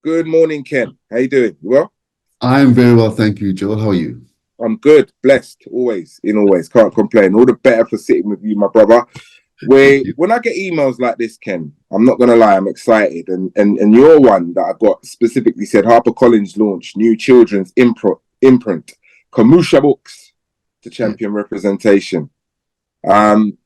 Good morning, Ken. How you doing? You well? I am very well, thank you, Joel. How are you? I'm good, blessed, always, in always. Can't complain. All the better for sitting with you, my brother. Thank you. When I get emails like this, Ken, I'm not gonna lie, I'm excited. And your one that I got specifically said HarperCollins launched new children's imprint, Kumusha Books to Yeah. champion representation. Um,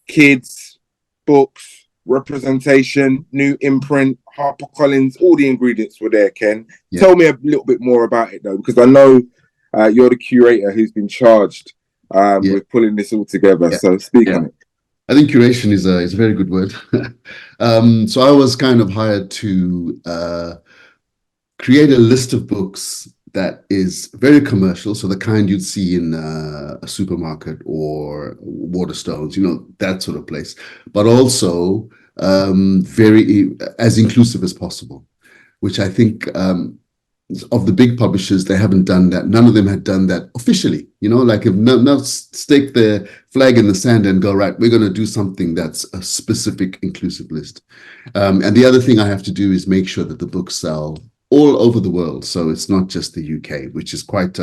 Kids, books, representation, new imprint, HarperCollins, all the ingredients were there, Ken. Yeah. Tell me a little bit more about it, though, because I know you're the curator who's been charged Yeah. with pulling this all together. Yeah. So speak Yeah. on it. I think curation is a very good word. So I was kind of hired to create a list of books that is very commercial, so the kind you'd see in a supermarket or Waterstones, that sort of place, but also very as inclusive as possible, which I think of the big publishers, they haven't done that. None of them had done that officially, like if not stake the flag in the sand and go, right, we're going to do something that's a specific inclusive list. And the other thing I have to do is make sure that the books sell all over the world. So it's not just the UK, which is quite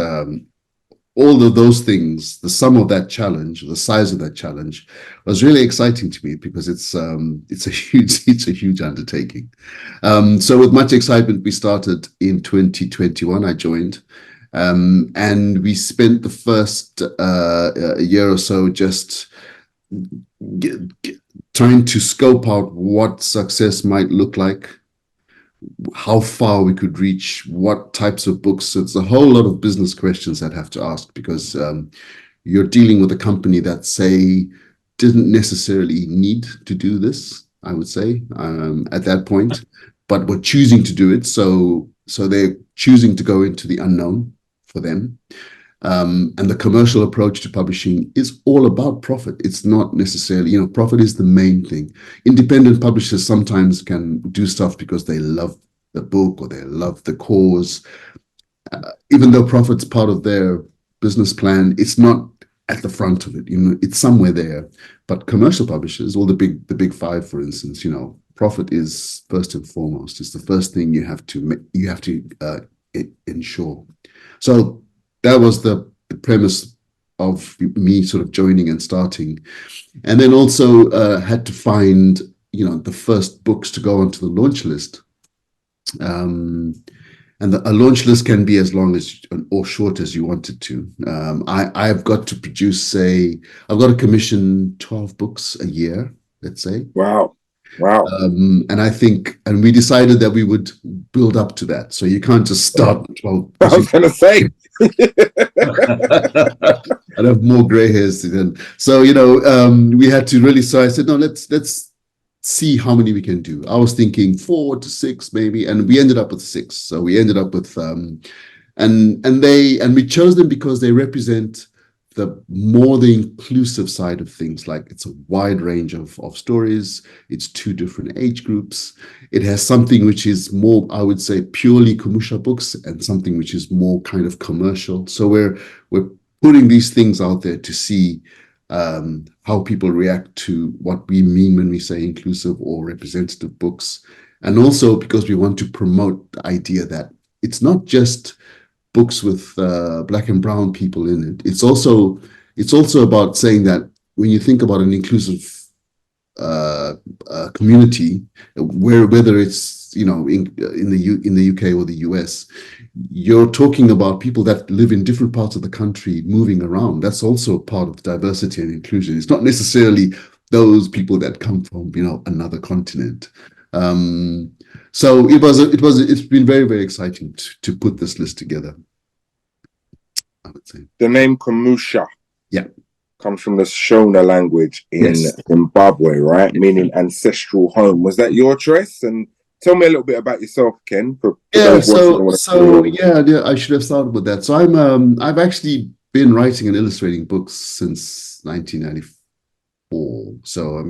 all of those things. The sum of that challenge, the size of that challenge, was really exciting to me because it's a huge undertaking. So with much excitement, we started in 2021. I joined, and we spent the first year or so just trying to scope out what success might look like, how far we could reach, what types of books. So it's a whole lot of business questions I'd have to ask because you're dealing with a company that, say, didn't necessarily need to do this, I would say, at that point, but were choosing to do it. So they're choosing to go into the unknown for them. And the commercial approach to publishing is all about profit. It's not necessarily, profit is the main thing. Independent publishers sometimes can do stuff because they love the book or they love the cause. Even though profit's part of their business plan, it's not at the front of it. It's somewhere there. But commercial publishers, all the big five, for instance, profit is first and foremost. It's the first thing you have to ensure. So that was the premise of me sort of joining and starting, and then also had to find the first books to go onto the launch list. And a launch list can be as long as or short as you want it to. I've got to produce, I've got to commission 12 books a year, let's say. Wow. And we decided that we would build up to that. So you can't just start with 12. I was going to say. I'd have more gray hairs then. So, we had to really, so I said, no, let's see how many we can do. I was thinking 4 to 6 maybe, and we ended up with 6. So we ended up with, and we chose them because they represent the inclusive side of things. Like it's a wide range of stories. It's 2 different age groups. It has something which is more, I would say, purely Kumusha Books and something which is more kind of commercial. So we're putting these things out there to see how people react to what we mean when we say inclusive or representative books. And also because we want to promote the idea that it's not just books with black and brown people in it. It's also about saying that when you think about an inclusive community, whether it's in the UK or the US, you're talking about people that live in different parts of the country moving around. That's also part of diversity and inclusion. It's not necessarily those people that come from another continent. So it's been very, very exciting to put this list together, I would say. The name Kumusha, yeah, comes from the Shona language in Zimbabwe, right? Meaning ancestral home. Was that your choice? And tell me a little bit about yourself, Ken. I should have started with that. So I've actually been writing and illustrating books since 1994. So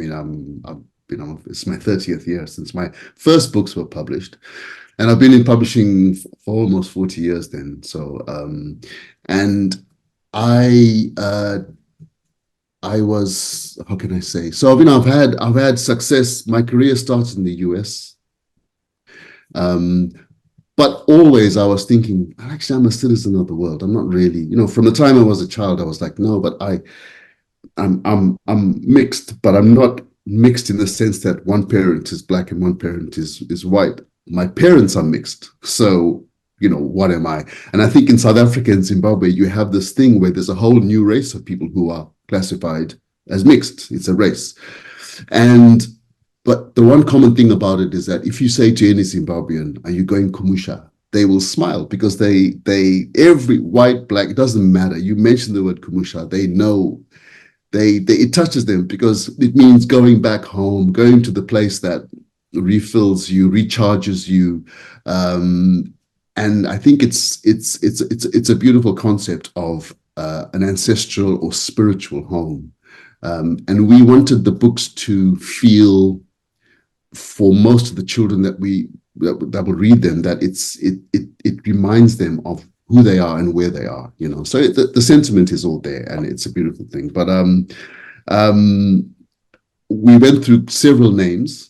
it's my 30th year since my first books were published, and I've been in publishing for almost 40 years then. So and I was, how can I say? So I've had success. My career started in the US. But always I was thinking, actually, I'm a citizen of the world. I'm not really, from the time I was a child, I was like, no, but I'm mixed, but I'm not mixed in the sense that one parent is black and one parent is white. My parents are mixed. So, what am I? And I think in South Africa and Zimbabwe, you have this thing where there's a whole new race of people who are classified as mixed. It's a race. But the one common thing about it is that if you say to any Zimbabwean, are you going Kumusha? They will smile because every white, black, it doesn't matter. You mention the word Kumusha, they know it touches them because it means going back home, going to the place that refills you, recharges you. And I think it's a beautiful concept of an ancestral or spiritual home. And we wanted the books to feel, for most of the children that will read them, that it reminds them of who they are and where they are, So the sentiment is all there, and it's a beautiful thing. But we went through several names,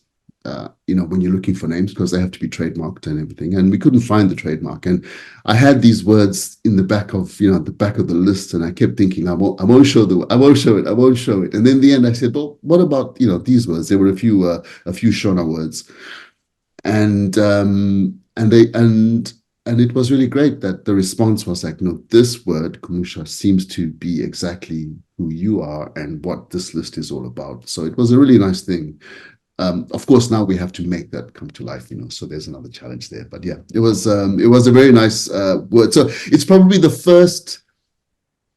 when you're looking for names, because they have to be trademarked and everything, and we couldn't find the trademark. And I had these words in the back of the list, and I kept thinking, I won't show it. And then in the end, I said, well, what about these words? There were a few Shona words, and it was really great that the response was like, no, this word Kumusha seems to be exactly who you are and what this list is all about. So it was a really nice thing. Of course, now we have to make that come to life, so there's another challenge there. But yeah, it was a very nice word. So it's probably the first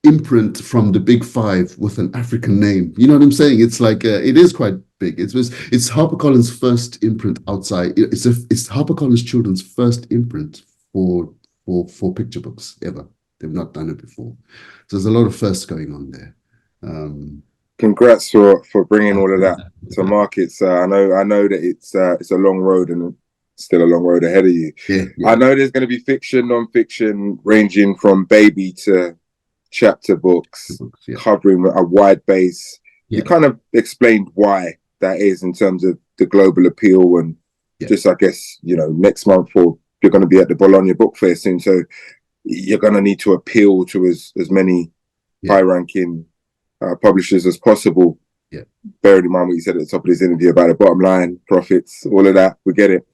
imprint from the big five with an African name. You know what I'm saying? It's like it is quite big. It's HarperCollins' first imprint outside. It's HarperCollins Children's first imprint for picture books ever. They've not done it before. So there's a lot of firsts going on there. Congrats for bringing all of that to market. So I know that it's a long road and still a long road ahead of you. Yeah. I know there's going to be fiction, non-fiction, ranging from baby to chapter books, covering a wide base. You kind of explained why that is in terms of the global appeal, and just, I guess, next month, or you're going to be at the Bologna Book Fair soon, so you're going to need to appeal to as many high-ranking publishers as possible. Bearing in mind what you said at the top of this interview about the bottom line, profits, all of that, we get it.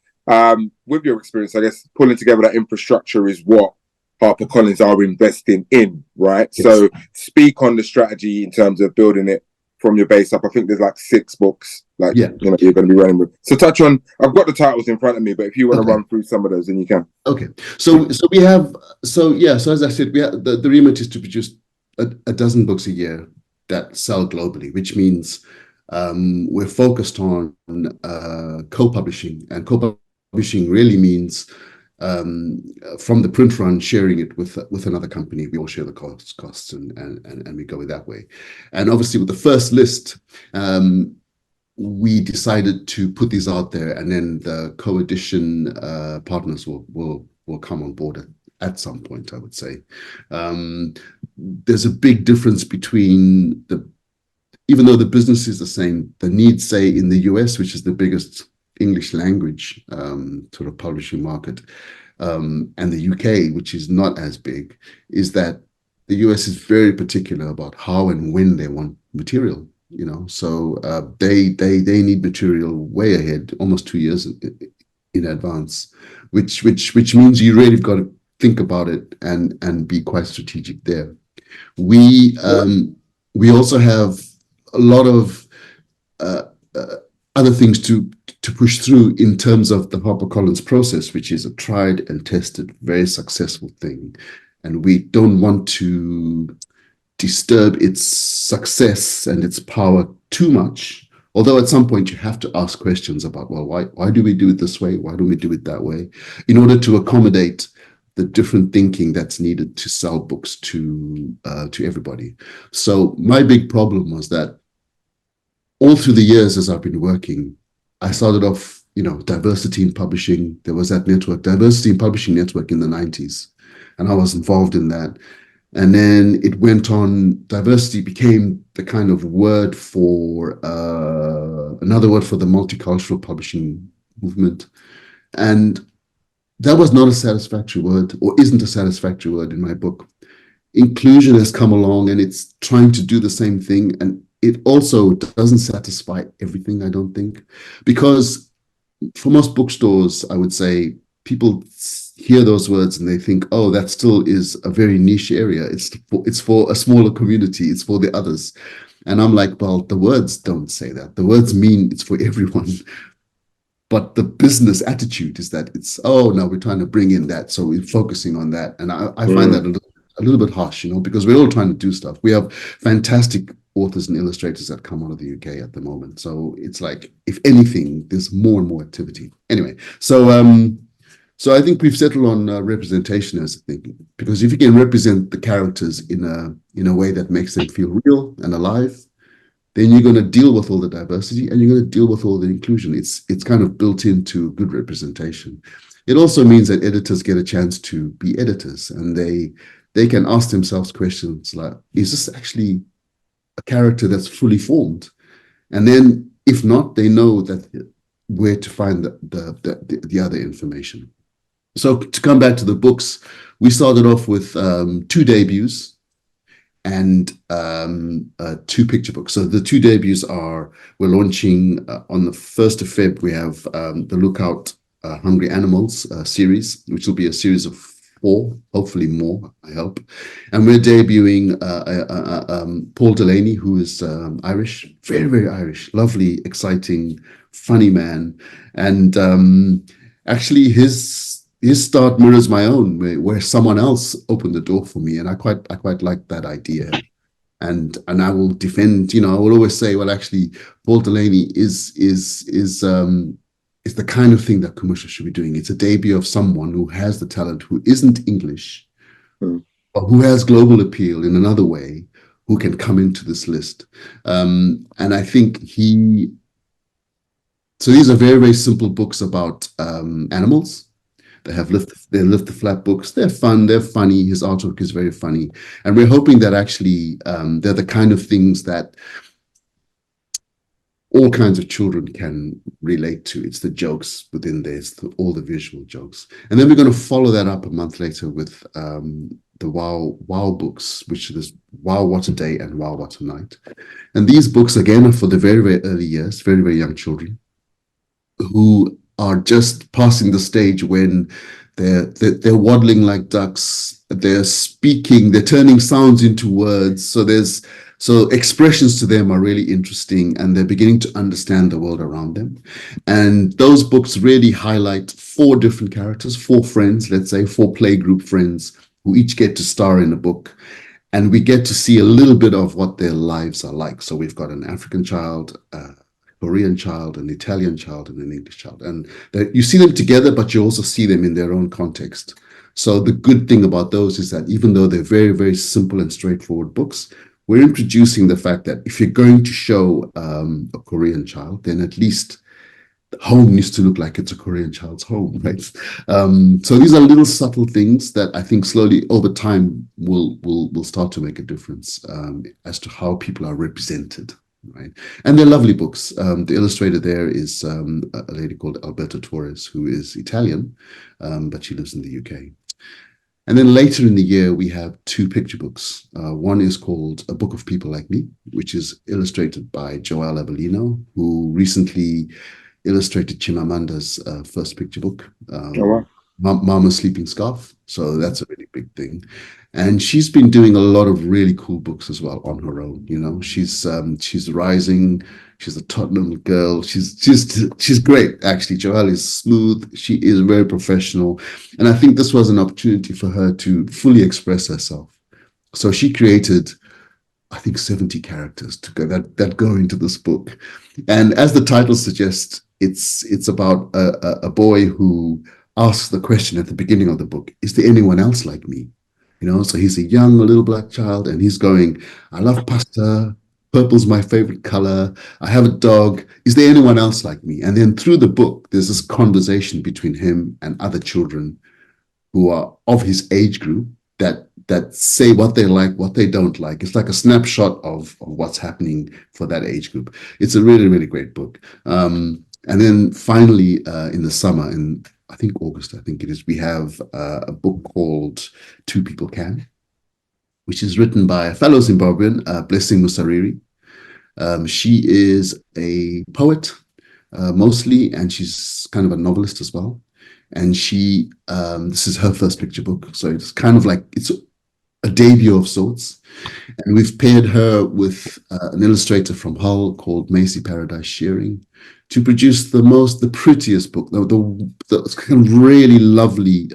With your experience, I guess pulling together that infrastructure is what HarperCollins are investing in, right? Yes. So speak on the strategy in terms of building it from your base up. I think there's like 6 books, you're going to be running with. So touch on, I've got the titles in front of me, but if you want to run through some of those, then you can. Okay. So we have, so as I said, we have the remit is to produce a dozen books a year that sell globally, which means we're focused on co-publishing, and co-publishing really means from the print run, sharing it with another company. We all share the costs and we go that way. And obviously with the first list, we decided to put these out there, and then the co-edition partners will come on board at some point, I would say. There's a big difference between even though the business is the same, the needs, say, in the US, which is the biggest English language sort of publishing market, and the UK, which is not as big, is that the US is very particular about how and when they want material. So they need material way ahead, almost 2 years in advance, which means you really got to think about it and be quite strategic there. We also have a lot of other things to push through in terms of the HarperCollins process, which is a tried and tested, very successful thing, and we don't want to disturb its success and its power too much. Although at some point you have to ask questions about, well, why do we do it this way? Why don't we do it that way? In order to accommodate the different thinking that's needed to sell books to everybody. So my big problem was that all through the years as I've been working, I started off, diversity in publishing. There was that network, Diversity in Publishing Network in the 90s, and I was involved in that. And then it went on, diversity became the kind of word for, another word for the multicultural publishing movement. And that was not a satisfactory word, or isn't a satisfactory word in my book. Inclusion has come along and it's trying to do the same thing. And it also doesn't satisfy everything, I don't think, because for most bookstores, I would say people hear those words and they think, oh, that still is a very niche area. It's for a smaller community. It's for the others. And I'm like, well, the words don't say that. The words mean it's for everyone. But the business attitude is that it's, oh, no, we're trying to bring in that. So we're focusing on that. And I find that a little bit harsh, because we're all trying to do stuff. We have fantastic authors and illustrators that come out of the UK at the moment. So it's like, if anything, there's more and more activity. Anyway, so I think we've settled on representation as a thing, because if you can represent the characters in a way that makes them feel real and alive, then you're going to deal with all the diversity and you're going to deal with all the inclusion. It's kind of built into good representation. It also means that editors get a chance to be editors, and they can ask themselves questions like, is this actually a character that's fully formed? And then if not, they know that where to find the other information. So to come back to the books, we started off with 2 debuts and 2 picture books. So the 2 debuts are, we're launching on the 1st of Feb, we have the Lookout Hungry Animals series, which will be a series of 4, hopefully more, I hope. And we're debuting Paul Delaney, who is Irish, very, very Irish, lovely, exciting, funny man. And actually his start mirrors my own, where someone else opened the door for me, and I quite like that idea. And I will defend, I will always say, well, actually, Paul Delaney is the kind of thing that Kumusha should be doing. It's a debut of someone who has the talent, who isn't English, but who has global appeal in another way, who can come into this list. And I think so these are very, very simple books about animals. They lift the flap books. They're fun. They're funny. His artwork is very funny. And we're hoping that actually they're the kind of things that all kinds of children can relate to. It's the jokes within there. It's all the visual jokes. And then we're going to follow that up a month later with the Wow books, which is Wow What a Day and Wow What a Night. And these books, again, are for the very, very early years, very, very young children who are just passing the stage when they're waddling like ducks, they're speaking, they're turning sounds into words. So expressions to them are really interesting, and they're beginning to understand the world around them. And those books really highlight 4 different characters, 4 friends, let's say 4 playgroup friends, who each get to star in a book. And we get to see a little bit of what their lives are like. So we've got an African child, Korean child, an Italian child, and an English child. And you see them together, but you also see them in their own context. So the good thing about those is that even though they're very, very simple and straightforward books, we're introducing the fact that if you're going to show a Korean child, then at least the home needs to look like it's a Korean child's home, right? So these are little subtle things that I think slowly over time will start to make a difference as to how people are represented. Right, and they're lovely books. The illustrator there is a lady called Alberta Torres, who is Italian, but she lives in the UK. And then later in the year, we have 2 picture books. One is called A Book of People Like Me, which is illustrated by Joelle Avellino, who recently illustrated Chimamanda's first picture book, Mama's Sleeping Scarf. So that's a really big thing. And she's been doing a lot of really cool books as well on her own. She's rising. She's a Tottenham girl. She's great, actually. Joelle is smooth. She is very professional. And I think this was an opportunity for her to fully express herself. So she created, I think, 70 characters that go into this book. And as the title suggests, it's about a boy who asks the question at the beginning of the book, is there anyone else like me? So he's a young little black child, and he's going, I love pasta. Purple's my favorite color. I have a dog. Is there anyone else like me? And then through the book, there's this conversation between him and other children who are of his age group that say what they like, what they don't like. It's like a snapshot of what's happening for that age group. It's a really, really great book. And then finally, in the summer, in I think August, I think it is, we have a book called Two People Can, which is written by a fellow Zimbabwean, Blessing Musariri. She is a poet mostly, and she's kind of a novelist as well. And she, this is her first picture book, so it's kind of like, it's a debut of sorts. And we've paired her with an illustrator from Hull called Macy Paradise Shearing to produce the prettiest book, the kind of really lovely,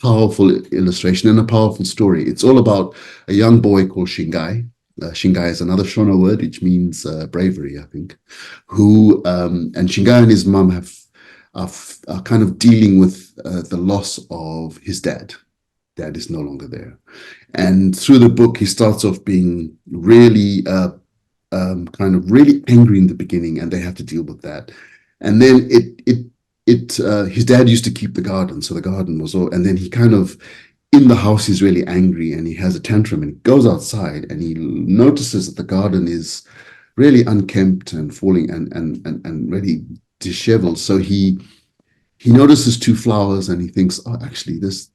powerful illustration and a powerful story. It's all about a young boy called Shingai. Shingai is another Shona word, which means bravery, I think, who, and Shingai and his mum are kind of dealing with the loss of his dad. Dad is no longer there. And through the book, he starts off being really kind of really angry in the beginning, and they have to deal with that. And then his dad used to keep the garden, so the garden was all, and then he kind of, in the house, he's really angry and he has a tantrum, and he goes outside and he notices that the garden is really unkempt and falling and really disheveled. So he notices two flowers and he thinks, oh, actually, there's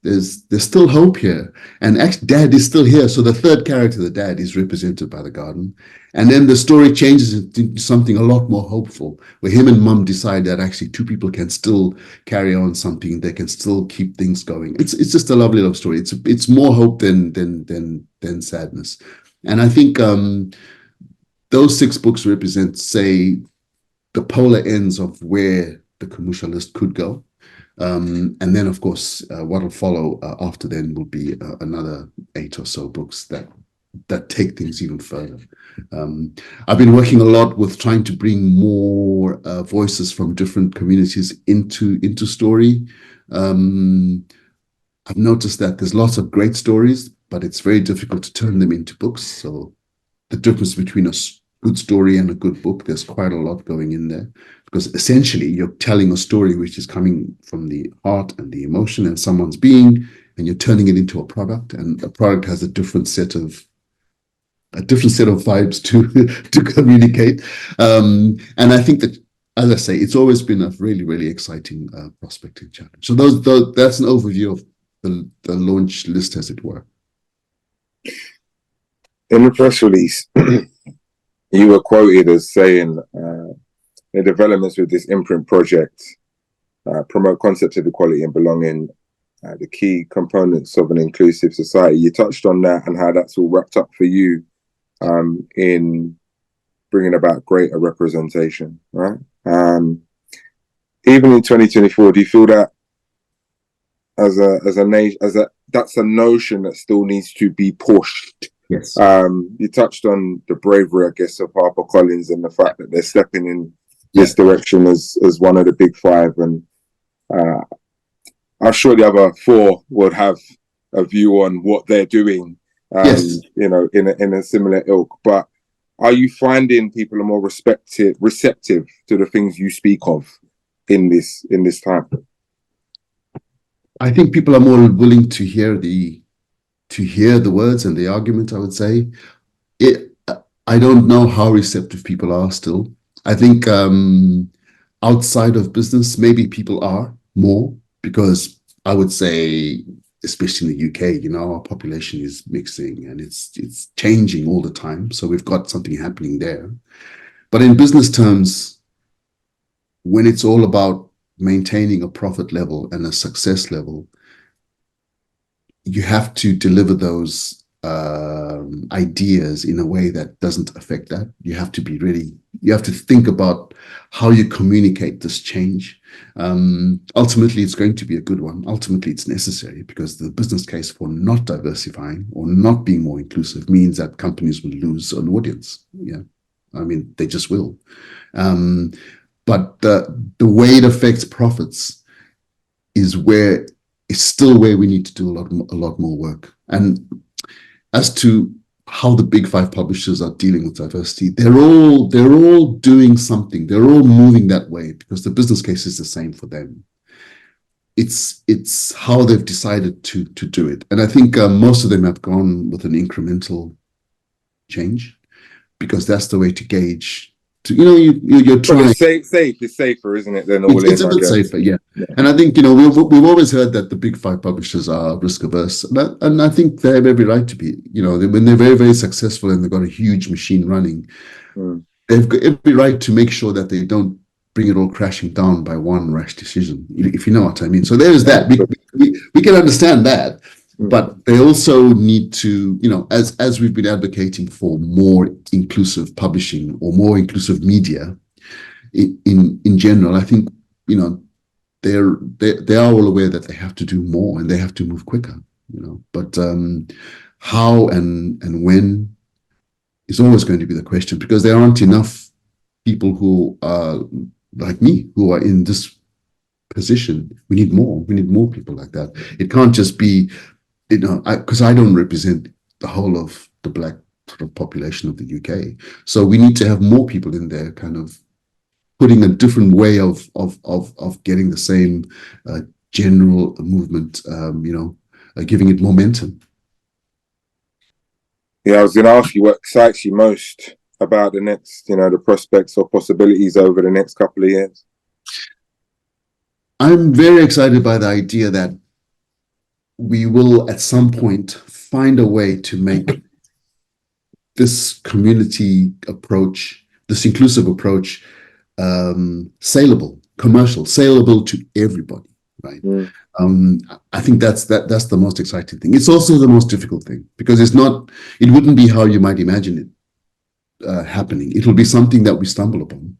still hope here. And actually, dad is still here. So the third character, the dad, is represented by the garden. And then the story changes into something a lot more hopeful, where him and mum decide that actually two people can still carry on something. They can still keep things going. It's just a lovely love story. It's more hope than sadness. And I think those 6 books represent, say, the polar ends of where the Kumusha list could go. And then, of course, what will follow after then will be another 8 or so books that take things even further. I've been working a lot with trying to bring more voices from different communities into story. I've noticed that there's lots of great stories, but it's very difficult to turn them into books. So the difference between a good story and a good book, there's quite a lot going in there, because essentially you're telling a story which is coming from the heart and the emotion and someone's being, and you're turning it into a product, and a product has a different set of vibes to communicate. And I think that, as I say, it's always been a really, really exciting prospecting challenge. So that's an overview of the launch list, as it were. In the press release, you were quoted as saying the developments with this imprint project promote concepts of equality and belonging, the key components of an inclusive society. You touched on that and how that's all wrapped up for you in bringing about greater representation, right? Even in 2024, do you feel that as a nation, that's a notion that still needs to be pushed? Yes. You touched on the bravery, I guess, of HarperCollins and the fact that they're stepping in this direction as one of the big 5, and I'm sure the other 4 would have a view on what they're doing. Yes. You know, in a similar ilk. But are you finding people are more receptive to the things you speak of in this time? I think people are more willing to hear the words and the argument, I would say. I don't know how receptive people are still. I think outside of business, maybe people are more, because I would say, especially in the UK, you know, our population is mixing and it's changing all the time. So we've got something happening there. But in business terms, when it's all about maintaining a profit level and a success level, you have to deliver those ideas in a way that doesn't affect that. You have to think about how you communicate this change. Ultimately, it's going to be a good one. Ultimately, it's necessary, because the business case for not diversifying or not being more inclusive means that companies will lose an audience. Yeah, I mean, they just will. But the way it affects profits is still where we need to do a lot more work. And as to how the big 5 publishers are dealing with diversity, they're all doing something. They're all moving that way, because the business case is the same for them. It's how they've decided to do it. And I think most of them have gone with an incremental change, because that's the way to gauge. You're trying. But it's safer, isn't it? Than all it's a bit safer, yeah. And I think, we've always heard that the big five publishers are risk averse. And I think they have every right to be. When they're very, very successful and they've got a huge machine running, they've got every right to make sure that they don't bring it all crashing down by one rash decision, if you know what I mean. So there's that. We can understand that. But they also need to, as we've been advocating for more inclusive publishing or more inclusive media in general, I think, they are all aware that they have to do more and they have to move quicker, But how and when is always going to be the question, because there aren't enough people who are like me, who are in this position. We need more. We need more people like that. It can't just be, because I don't represent the whole of the Black sort of population of the UK. So we need to have more people in there, kind of putting a different way of getting the same general movement, giving it momentum. Yeah, I was going to ask you what excites you most about the next, the prospects or possibilities over the next couple of years. I'm very excited by the idea that we will at some point find a way to make this community approach, this inclusive approach, saleable to everybody, right? I think that's the most exciting thing. It's also the most difficult thing, because it wouldn't be how you might imagine it happening. It'll be something that we stumble upon.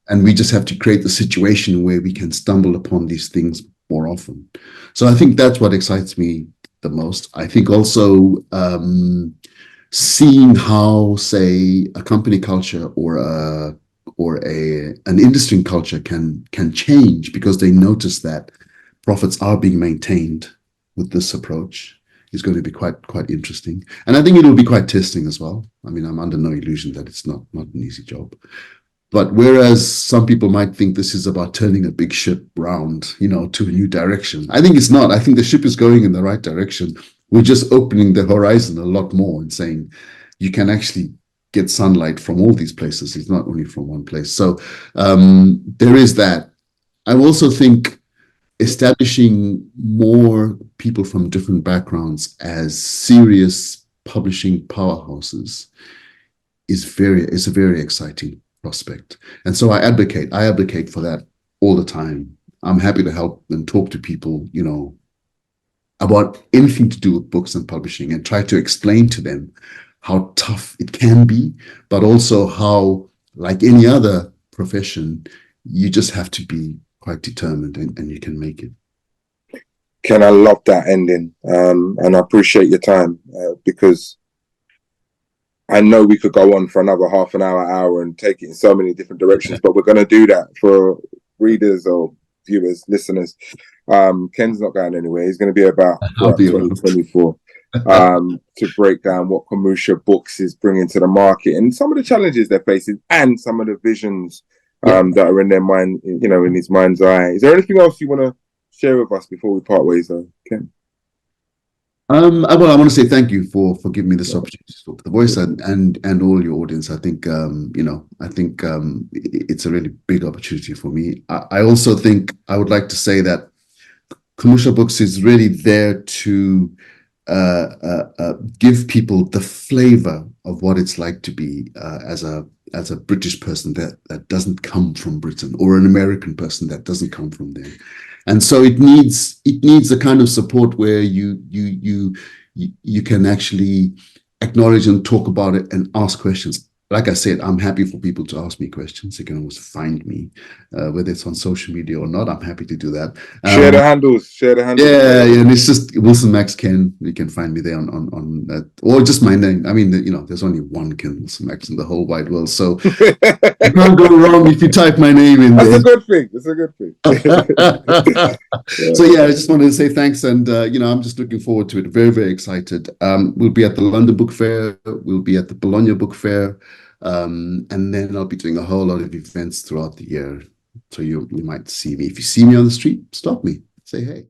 And we just have to create the situation where we can stumble upon these things more often. So I think that's what excites me the most. I think also seeing how, say, a company culture or an industry culture can change because they notice that profits are being maintained with this approach is going to be quite interesting. And I think it will be quite testing as well. I mean, I'm under no illusion that it's not an easy job. But whereas some people might think this is about turning a big ship round, to a new direction, I think it's not. I think the ship is going in the right direction. We're just opening the horizon a lot more and saying you can actually get sunlight from all these places. It's not only from one place. So there is that. I also think establishing more people from different backgrounds as serious publishing powerhouses is a very exciting prospect. And so I advocate for that all the time. I'm happy to help and talk to people, about anything to do with books and publishing, and try to explain to them how tough it can be, but also how, like any other profession, you just have to be quite determined and you can make it. Ken, I love that ending, and I appreciate your time, because I know we could go on for another half an hour and take it in so many different directions, but we're going to do that for readers or viewers, listeners. Ken's not going anywhere. He's going to be about 2024 to break down what Kumusha Books is bringing to the market and some of the challenges they're facing and some of the visions that are in their mind, in his mind's eye. Is there anything else you want to share with us before we part ways, Ken? Well, I want to say thank you for giving me this opportunity to talk to The Voice and all your audience. I think it's a really big opportunity for me. I also think I would like to say that Kumusha Books is really there to give people the flavor of what it's like to be as a British person that doesn't come from Britain, or an American person that doesn't come from there. And so it needs a kind of support where you can actually acknowledge and talk about it and ask questions. Like I said, I'm happy for people to ask me questions. They can always find me, whether it's on social media or not. I'm happy to do that. Share the handles. Yeah, and it's just Wilson Max Ken. You can find me there on that, or just my name. I mean, there's only one Ken Wilson Max in the whole wide world, so you can't go wrong if you type my name in there. That's a good thing. It's a good thing. So yeah, I just wanted to say thanks, and I'm just looking forward to it. Very, very excited. We'll be at the London Book Fair. We'll be at the Bologna Book Fair. And then I'll be doing a whole lot of events throughout the year. So you might see me. If you see me on the street, stop me. Say hey.